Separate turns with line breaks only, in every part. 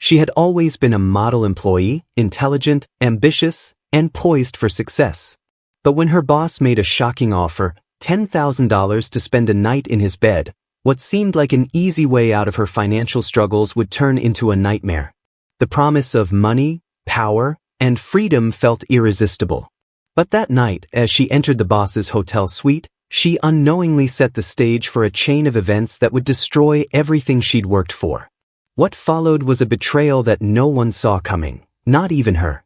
She had always been a model employee, intelligent, ambitious, and poised for success. But when her boss made a shocking offer, $10,000 to spend a night in his bed, what seemed like an easy way out of her financial struggles would turn into a nightmare. The promise of money, power, and freedom felt irresistible. But that night, as she entered the boss's hotel suite, she unknowingly set the stage for a chain of events that would destroy everything she'd worked for. What followed was a betrayal that no one saw coming, not even her.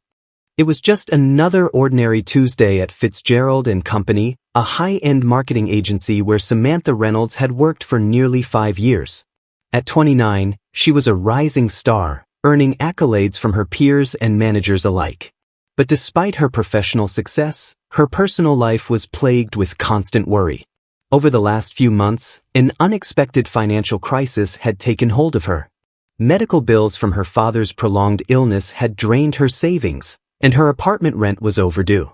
It was just another ordinary Tuesday at Fitzgerald & Company, a high-end marketing agency where Samantha Reynolds had worked for nearly 5 years. At 29, she was a rising star, earning accolades from her peers and managers alike. But despite her professional success, her personal life was plagued with constant worry. Over the last few months, an unexpected financial crisis had taken hold of her. Medical bills from her father's prolonged illness had drained her savings, and her apartment rent was overdue.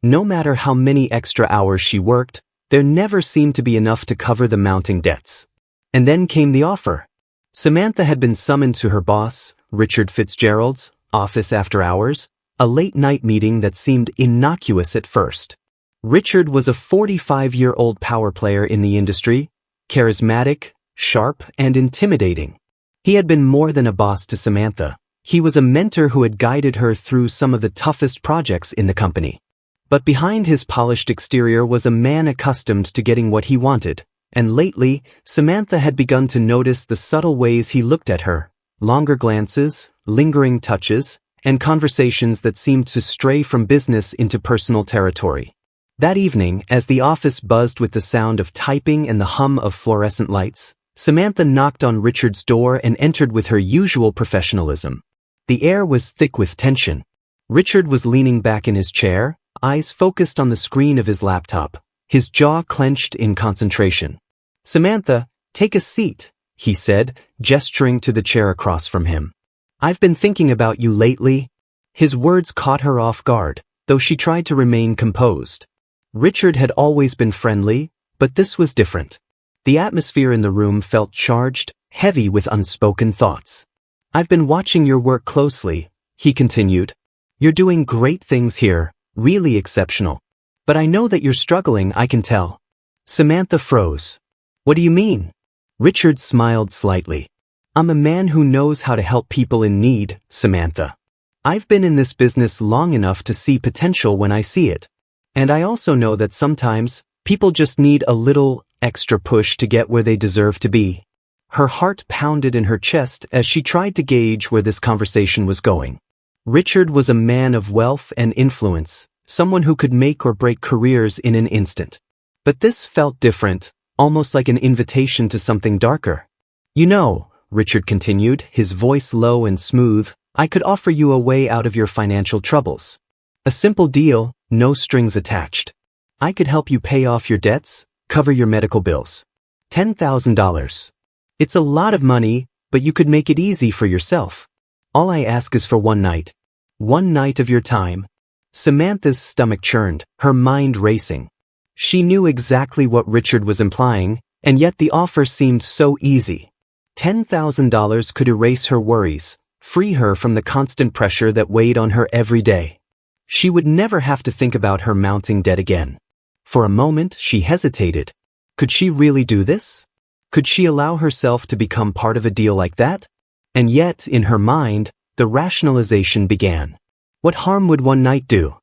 No matter how many extra hours she worked, there never seemed to be enough to cover the mounting debts. And then came the offer. Samantha had been summoned to her boss, Richard Fitzgerald's, office after hours, a late-night meeting that seemed innocuous at first. Richard was a 45-year-old power player in the industry, charismatic, sharp, and intimidating. He had been more than a boss to Samantha. He was a mentor who had guided her through some of the toughest projects in the company. But behind his polished exterior was a man accustomed to getting what he wanted, and lately, Samantha had begun to notice the subtle ways he looked at her, longer glances, lingering touches, and conversations that seemed to stray from business into personal territory. That evening, as the office buzzed with the sound of typing and the hum of fluorescent lights, Samantha knocked on Richard's door and entered with her usual professionalism. The air was thick with tension. Richard was leaning back in his chair, eyes focused on the screen of his laptop, his jaw clenched in concentration. "Samantha, take a seat," he said, gesturing to the chair across from him. "I've been thinking about you lately." His words caught her off guard, though she tried to remain composed. Richard had always been friendly, but this was different. The atmosphere in the room felt charged, heavy with unspoken thoughts. "I've been watching your work closely," he continued. "You're doing great things here, really exceptional. But I know that you're struggling, I can tell." Samantha froze. "What do you mean?" Richard smiled slightly. "I'm a man who knows how to help people in need, Samantha. I've been in this business long enough to see potential when I see it. And I also know that sometimes, people just need a little extra push to get where they deserve to be." Her heart pounded in her chest as she tried to gauge where this conversation was going. Richard was a man of wealth and influence, someone who could make or break careers in an instant. But this felt different, almost like an invitation to something darker. "You know," Richard continued, his voice low and smooth, "I could offer you a way out of your financial troubles. A simple deal, no strings attached. I could help you pay off your debts, cover your medical bills. $10,000. It's a lot of money, but you could make it easy for yourself. All I ask is for one night. One night of your time." Samantha's stomach churned, her mind racing. She knew exactly what Richard was implying, and yet the offer seemed so easy. $10,000 could erase her worries, free her from the constant pressure that weighed on her every day. She would never have to think about her mounting debt again. For a moment, she hesitated. Could she really do this? Could she allow herself to become part of a deal like that? And yet, in her mind, the rationalization began. What harm would one night do?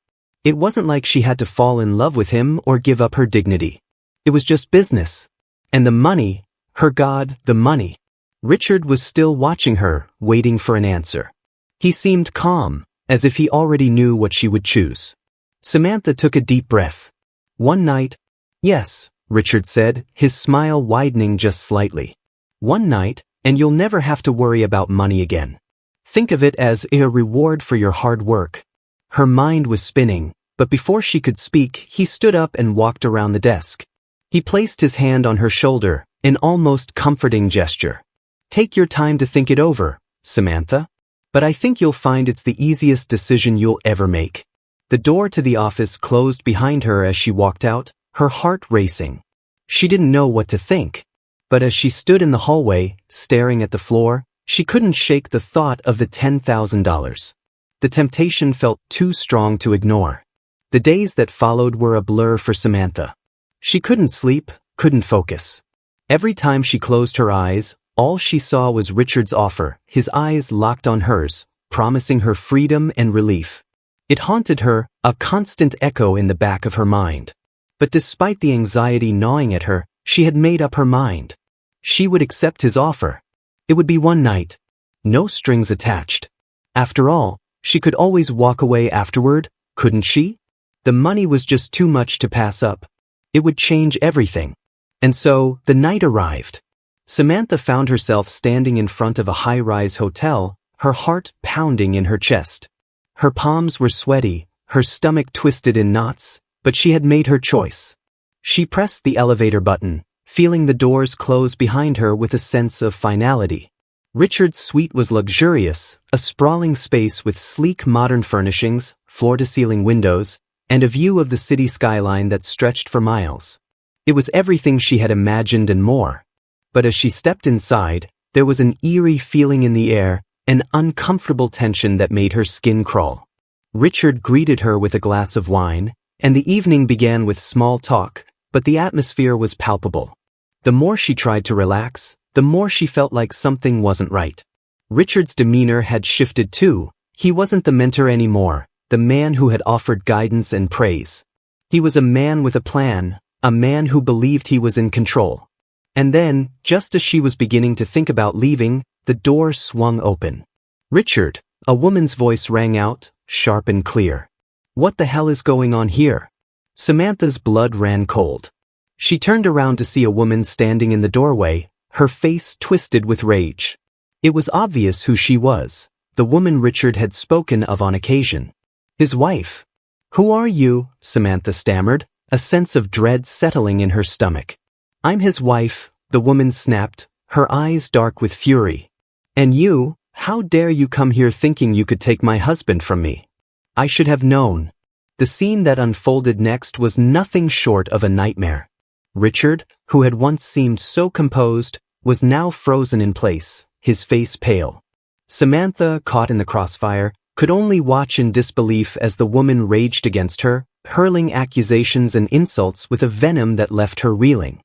It wasn't like she had to fall in love with him or give up her dignity. It was just business. And the money, her God, the money. Richard was still watching her, waiting for an answer. He seemed calm, as if he already knew what she would choose. Samantha took a deep breath. "One night?" "Yes," Richard said, his smile widening just slightly. "One night, and you'll never have to worry about money again. Think of it as a reward for your hard work." Her mind was spinning, but before she could speak, he stood up and walked around the desk. He placed his hand on her shoulder, an almost comforting gesture. "Take your time to think it over, Samantha. But I think you'll find it's the easiest decision you'll ever make." The door to the office closed behind her as she walked out, her heart racing. She didn't know what to think. But as she stood in the hallway, staring at the floor, She couldn't shake the thought of the $10,000. The temptation felt too strong to ignore. The days that followed were a blur for Samantha. She couldn't sleep, couldn't focus. Every time she closed her eyes, all she saw was Richard's offer, his eyes locked on hers, promising her freedom and relief. It haunted her, a constant echo in the back of her mind. But despite the anxiety gnawing at her, she had made up her mind. She would accept his offer. It would be one night. No strings attached. After all, she could always walk away afterward, couldn't she? The money was just too much to pass up. It would change everything. And so, the night arrived. Samantha found herself standing in front of a high-rise hotel, her heart pounding in her chest. Her palms were sweaty, her stomach twisted in knots, but she had made her choice. She pressed the elevator button, feeling the doors close behind her with a sense of finality. Richard's suite was luxurious, a sprawling space with sleek modern furnishings, floor-to-ceiling windows, and a view of the city skyline that stretched for miles. It was everything she had imagined and more. But as she stepped inside, there was an eerie feeling in the air, an uncomfortable tension that made her skin crawl. Richard greeted her with a glass of wine, and the evening began with small talk, but the atmosphere was palpable. The more she tried to relax, the more she felt like something wasn't right. Richard's demeanor had shifted too. He wasn't the mentor anymore, the man who had offered guidance and praise. He was a man with a plan, a man who believed he was in control. And then, just as she was beginning to think about leaving, the door swung open. "Richard," a woman's voice rang out, sharp and clear. "What the hell is going on here?" Samantha's blood ran cold. She turned around to see a woman standing in the doorway, her face twisted with rage. It was obvious who she was, the woman Richard had spoken of on occasion. His wife. "Who are you?" Samantha stammered, a sense of dread settling in her stomach. "I'm his wife," the woman snapped, her eyes dark with fury. "And you, how dare you come here thinking you could take my husband from me? I should have known." The scene that unfolded next was nothing short of a nightmare. Richard, who had once seemed so composed, was now frozen in place, his face pale. Samantha, caught in the crossfire, could only watch in disbelief as the woman raged against her, hurling accusations and insults with a venom that left her reeling.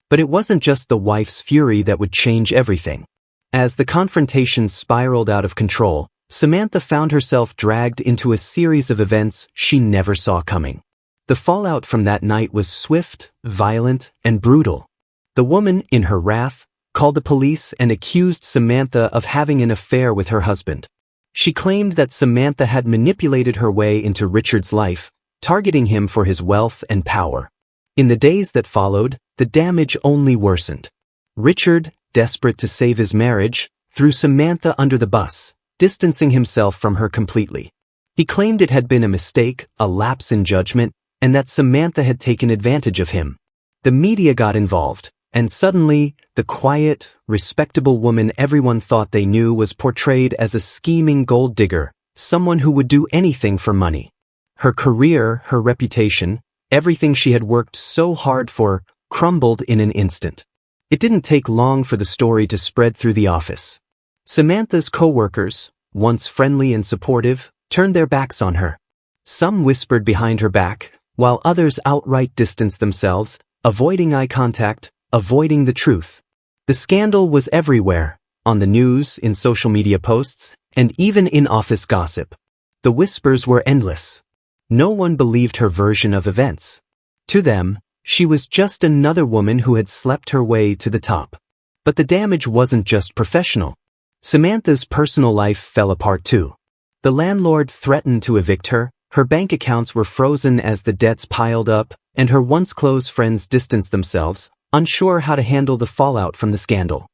But it wasn't just the wife's fury that would change everything. As the confrontation spiraled out of control, Samantha found herself dragged into a series of events she never saw coming. The fallout from that night was swift, violent, and brutal. The woman, in her wrath, called the police and accused Samantha of having an affair with her husband. She claimed that Samantha had manipulated her way into Richard's life, targeting him for his wealth and power. In the days that followed, the damage only worsened. Richard, desperate to save his marriage, threw Samantha under the bus, distancing himself from her completely. He claimed it had been a mistake, a lapse in judgment, and that Samantha had taken advantage of him. The media got involved, and suddenly, the quiet, respectable woman everyone thought they knew was portrayed as a scheming gold digger, someone who would do anything for money. Her career, her reputation, everything she had worked so hard for, crumbled in an instant. It didn't take long for the story to spread through the office. Samantha's co-workers, once friendly and supportive, turned their backs on her. Some whispered behind her back, while others outright distanced themselves, avoiding eye contact, avoiding the truth. The scandal was everywhere, on the news, in social media posts, and even in office gossip. The whispers were endless. No one believed her version of events. To them, she was just another woman who had slept her way to the top. But the damage wasn't just professional. Samantha's personal life fell apart too. The landlord threatened to evict her, her bank accounts were frozen as the debts piled up, and her once close friends distanced themselves, unsure how to handle the fallout from the scandal.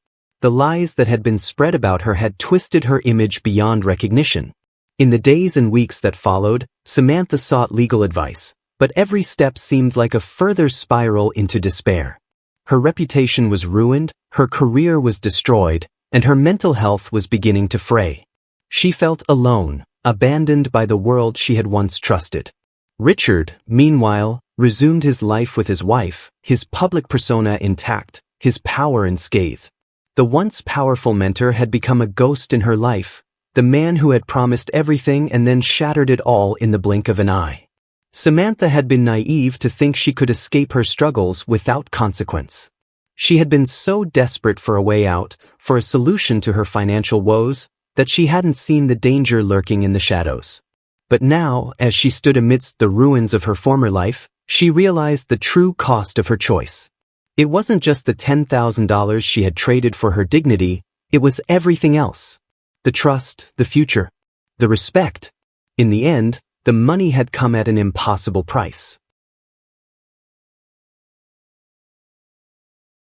The lies that had been spread about her had twisted her image beyond recognition. In the days and weeks that followed, Samantha sought legal advice, but every step seemed like a further spiral into despair. Her reputation was ruined, her career was destroyed, and her mental health was beginning to fray. She felt alone, abandoned by the world she had once trusted. Richard, meanwhile, resumed his life with his wife, his public persona intact, his power unscathed. The once powerful mentor had become a ghost in her life, the man who had promised everything and then shattered it all in the blink of an eye. Samantha had been naive to think she could escape her struggles without consequence. She had been so desperate for a way out, for a solution to her financial woes, that she hadn't seen the danger lurking in the shadows. But now, as she stood amidst the ruins of her former life, she realized the true cost of her choice. It wasn't just the $10,000 she had traded for her dignity, it was everything else. The trust, the future, the respect. In the end, the money had come at an impossible price.